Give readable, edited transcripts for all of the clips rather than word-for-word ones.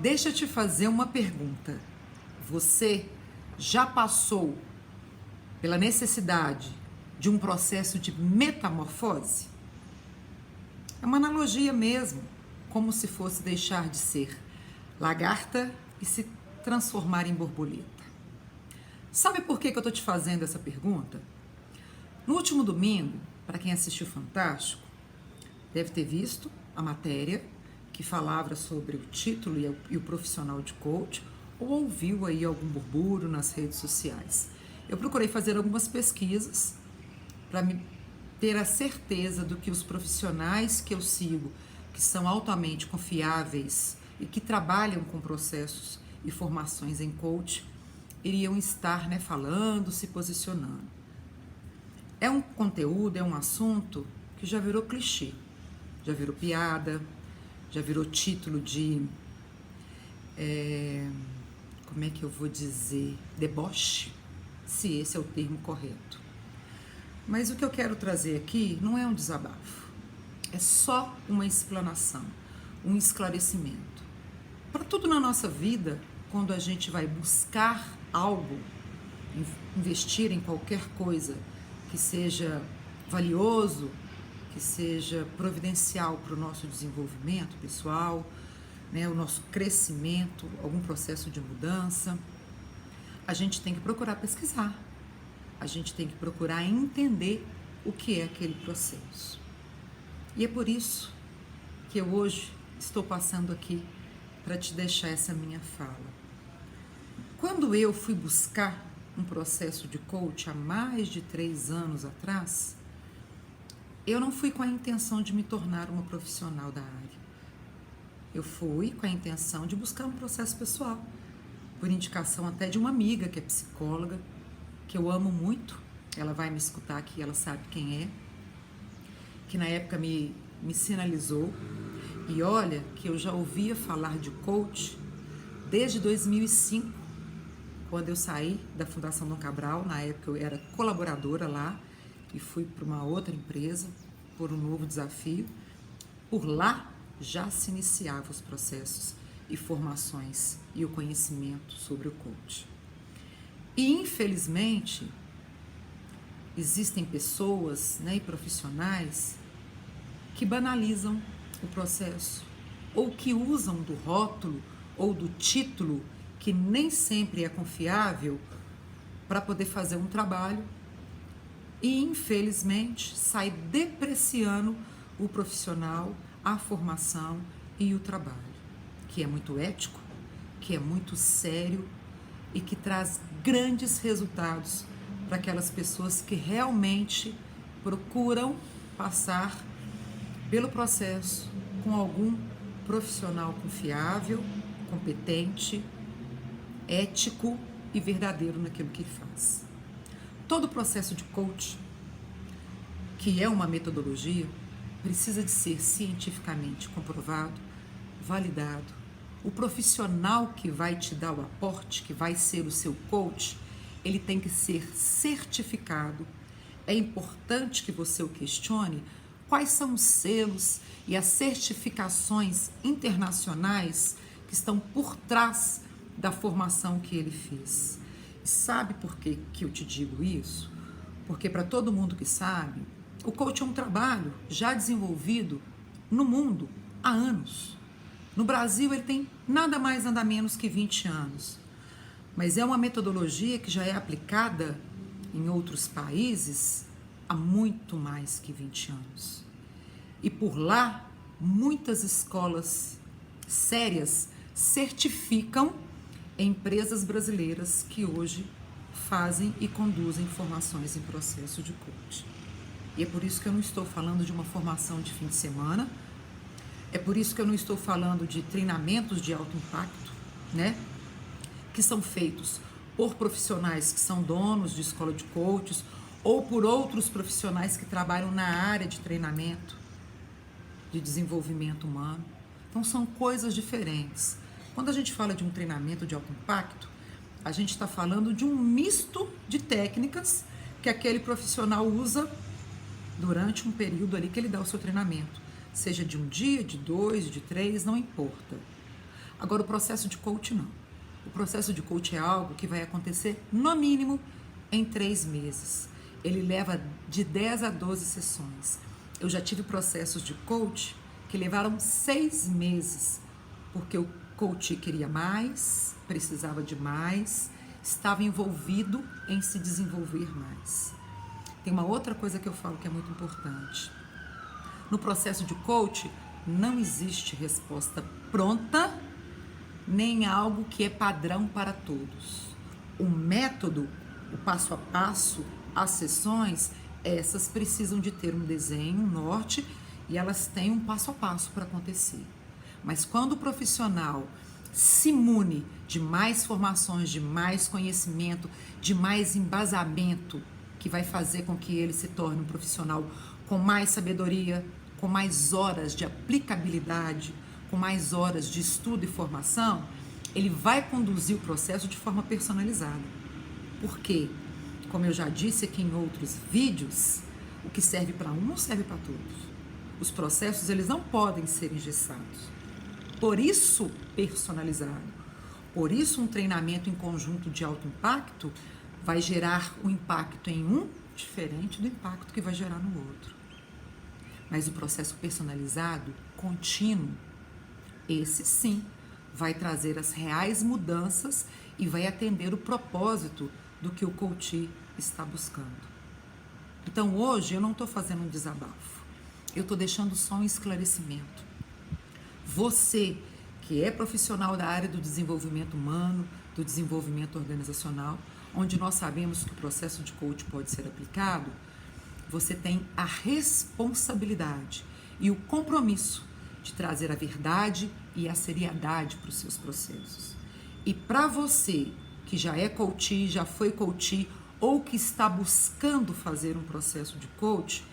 Deixa eu te fazer uma pergunta. Você já passou pela necessidade de um processo de metamorfose? É uma analogia mesmo, como se fosse deixar de ser lagarta e se transformar em borboleta. Sabe por que eu estou te fazendo essa pergunta? No último domingo, para quem assistiu Fantástico, deve ter visto a matéria que falava sobre o título e o profissional de coach, ou ouviu aí algum burburinho nas redes sociais. Eu procurei fazer algumas pesquisas para ter a certeza do que os profissionais que eu sigo, que são altamente confiáveis e que trabalham com processos e formações em coach, iriam estar falando, se posicionando. É um conteúdo, é um assunto que já virou clichê, já virou piada, já virou título de, como é que eu vou dizer, deboche, se esse é o termo correto. Mas o que eu quero trazer aqui não é um desabafo, é só uma explanação, um esclarecimento. Para tudo na nossa vida, quando a gente vai buscar algo, investir em qualquer coisa que seja valioso, que seja providencial para o nosso desenvolvimento pessoal, o nosso crescimento, algum processo de mudança, a gente tem que procurar pesquisar, a gente tem que procurar entender o que é aquele processo. E é por isso que eu hoje estou passando aqui para te deixar essa minha fala. Quando eu fui buscar um processo de coach há mais de 3 anos atrás, eu não fui com a intenção de me tornar uma profissional da área. Eu fui com a intenção de buscar um processo pessoal, por indicação até de uma amiga que é psicóloga, que eu amo muito. Ela vai me escutar aqui, ela sabe quem é, que na época me sinalizou. E olha que eu já ouvia falar de coach desde 2005, quando eu saí da Fundação Dom Cabral. Na época eu era colaboradora lá e fui para uma outra empresa por um novo desafio. Por lá já se iniciavam os processos e formações e o conhecimento sobre o coach. E infelizmente existem pessoas e profissionais que banalizam o processo, ou que usam do rótulo ou do título, que nem sempre é confiável, para poder fazer um trabalho e, infelizmente, sai depreciando o profissional, a formação e o trabalho, que é muito ético, que é muito sério e que traz grandes resultados para aquelas pessoas que realmente procuram passar pelo processo com algum profissional confiável, competente, ético e verdadeiro naquilo que ele faz. Todo processo de coach, que é uma metodologia, precisa de ser cientificamente comprovado, validado. O profissional que vai te dar o aporte, que vai ser o seu coach, ele tem que ser certificado. É importante que você o questione quais são os selos e as certificações internacionais que estão por trás da formação que ele fez. E sabe por que eu te digo isso? Porque para todo mundo que sabe, o coach é um trabalho já desenvolvido no mundo há anos. No Brasil ele tem nada mais, nada menos que 20 anos. Mas é uma metodologia que já é aplicada em outros países há muito mais que 20 anos. E por lá, muitas escolas sérias certificam empresas brasileiras que hoje fazem e conduzem formações em processo de coaching. E é por isso que eu não estou falando de uma formação de fim de semana, é por isso que eu não estou falando de treinamentos de alto impacto, que são feitos por profissionais que são donos de escola de coaches ou por outros profissionais que trabalham na área de treinamento, de desenvolvimento humano. Então são coisas diferentes. Quando a gente fala de um treinamento de alto impacto, a gente está falando de um misto de técnicas que aquele profissional usa durante um período ali que ele dá o seu treinamento, seja de um dia, de 2, de 3, não importa. Agora, o processo de coach, não. O processo de coach é algo que vai acontecer, no mínimo, em 3 meses. Ele leva de 10 a 12 sessões. Eu já tive processos de coach que levaram 6 meses, porque o coach queria mais, precisava de mais, estava envolvido em se desenvolver mais. Tem uma outra coisa que eu falo que é muito importante. No processo de coach, não existe resposta pronta, nem algo que é padrão para todos. O método, o passo a passo, as sessões, essas precisam de ter um desenho, um norte, e elas têm um passo a passo para acontecer. Mas quando o profissional se mune de mais formações, de mais conhecimento, de mais embasamento, que vai fazer com que ele se torne um profissional com mais sabedoria, com mais horas de aplicabilidade, com mais horas de estudo e formação, ele vai conduzir o processo de forma personalizada. Por quê? Como eu já disse aqui em outros vídeos, o que serve para um não serve para todos. Os processos, eles não podem ser engessados. Por isso, personalizado. Por isso, um treinamento em conjunto de alto impacto vai gerar um impacto em um diferente do impacto que vai gerar no outro. Mas o processo personalizado, contínuo, esse sim, vai trazer as reais mudanças e vai atender o propósito do que o coach está buscando. Então, hoje, eu não estou fazendo um desabafo. Eu estou deixando só um esclarecimento. Você, que é profissional da área do desenvolvimento humano, do desenvolvimento organizacional, onde nós sabemos que o processo de coach pode ser aplicado, você tem a responsabilidade e o compromisso de trazer a verdade e a seriedade para os seus processos. E para você que já é coach, já foi coach ou que está buscando fazer um processo de coach,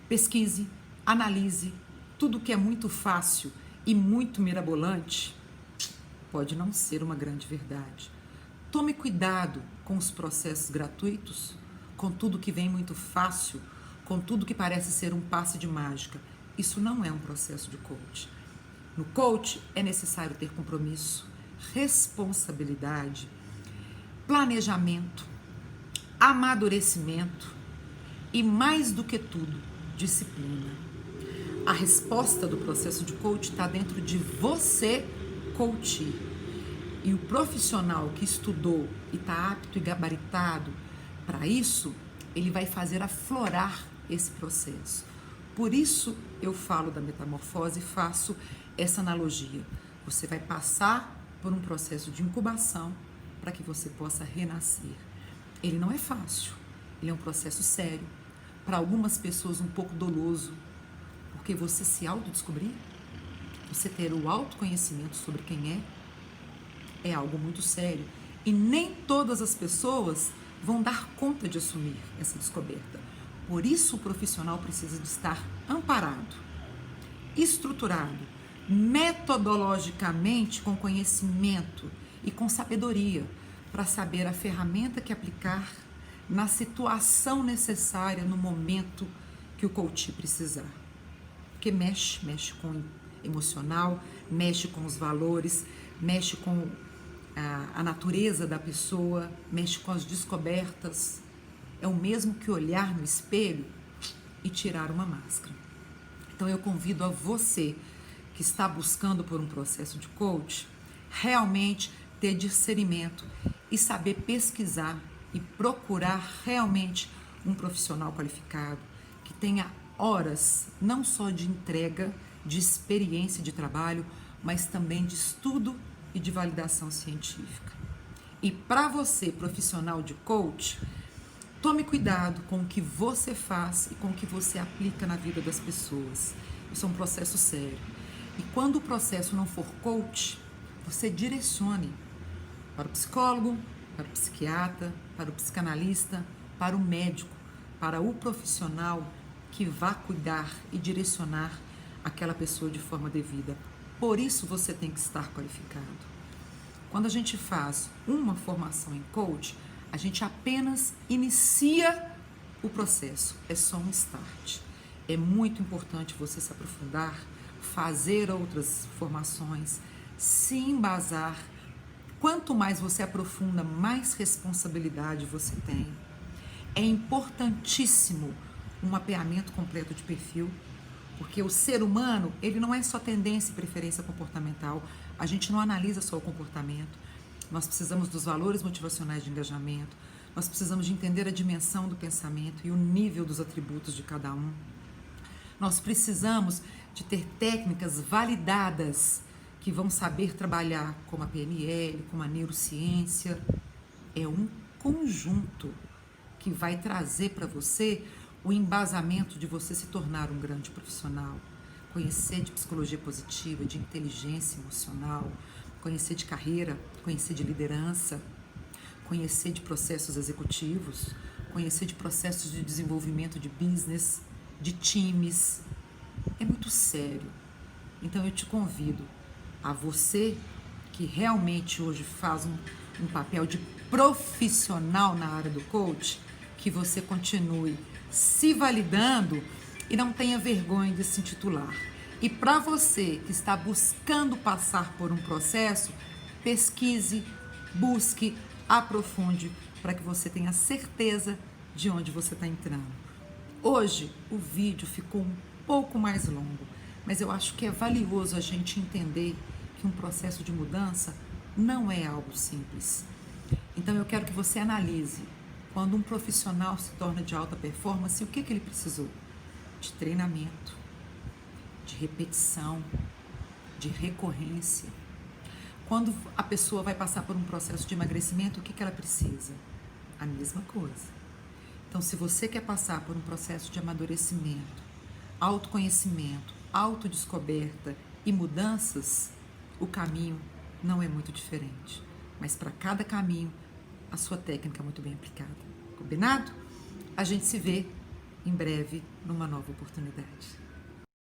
pesquise, analise, tudo que é muito fácil e muito mirabolante pode não ser uma grande verdade. Tome cuidado com os processos gratuitos, com tudo que vem muito fácil, com tudo que parece ser um passe de mágica. Isso não é um processo de coach. No coach é necessário ter compromisso, responsabilidade, planejamento, amadurecimento e, mais do que tudo, disciplina. A resposta do processo de coach está dentro de você, coach. E o profissional que estudou e está apto e gabaritado para isso, ele vai fazer aflorar esse processo. Por isso eu falo da metamorfose e faço essa analogia. Você vai passar por um processo de incubação para que você possa renascer. Ele não é fácil, ele é um processo sério. Para algumas pessoas um pouco doloso, porque você se autodescobrir, você ter o autoconhecimento sobre quem é algo muito sério. E nem todas as pessoas vão dar conta de assumir essa descoberta. Por isso o profissional precisa de estar amparado, estruturado, metodologicamente com conhecimento e com sabedoria, para saber a ferramenta que aplicar na situação necessária, no momento que o coach precisar. Porque mexe com o emocional, mexe com os valores, mexe com a natureza da pessoa, mexe com as descobertas. É o mesmo que olhar no espelho e tirar uma máscara. Então eu convido a você que está buscando por um processo de coach, realmente ter discernimento e saber pesquisar e procurar realmente um profissional qualificado que tenha horas não só de entrega, de experiência de trabalho, mas também de estudo e de validação científica. E para você, profissional de coach, tome cuidado com o que você faz e com o que você aplica na vida das pessoas. Isso é um processo sério. E quando o processo não for coach, você direcione para o psicólogo, para o psiquiatra, para o psicanalista, para o médico, para o profissional que vá cuidar e direcionar aquela pessoa de forma devida. Por isso você tem que estar qualificado. Quando a gente faz uma formação em coach, a gente apenas inicia o processo, é só um start. É muito importante você se aprofundar, fazer outras formações, se embasar. Quanto mais você aprofunda, mais responsabilidade você tem. É importantíssimo um mapeamento completo de perfil, porque o ser humano, ele não é só tendência e preferência comportamental. A gente não analisa só o comportamento. Nós precisamos dos valores motivacionais de engajamento. Nós precisamos de entender a dimensão do pensamento e o nível dos atributos de cada um. Nós precisamos de ter técnicas validadas que vão saber trabalhar como a PNL, como a neurociência. É um conjunto que vai trazer para você o embasamento de você se tornar um grande profissional. Conhecer de psicologia positiva, de inteligência emocional, conhecer de carreira, conhecer de liderança, conhecer de processos executivos, conhecer de processos de desenvolvimento de business, de times. É muito sério. Então eu te convido a você que realmente hoje faz um papel de profissional na área do coach, que você continue se validando e não tenha vergonha de se intitular. E para você que está buscando passar por um processo, pesquise, busque, aprofunde, para que você tenha certeza de onde você está entrando. Hoje o vídeo ficou um pouco mais longo, mas eu acho que é valioso a gente entender que um processo de mudança não é algo simples. Então eu quero que você analise, quando um profissional se torna de alta performance, o que ele precisou? De treinamento, de repetição, de recorrência. Quando a pessoa vai passar por um processo de emagrecimento, o que ela precisa? A mesma coisa. Então, se você quer passar por um processo de amadurecimento, autoconhecimento, autodescoberta e mudanças, o caminho não é muito diferente. Mas para cada caminho, a sua técnica é muito bem aplicada. Combinado? A gente se vê em breve numa nova oportunidade.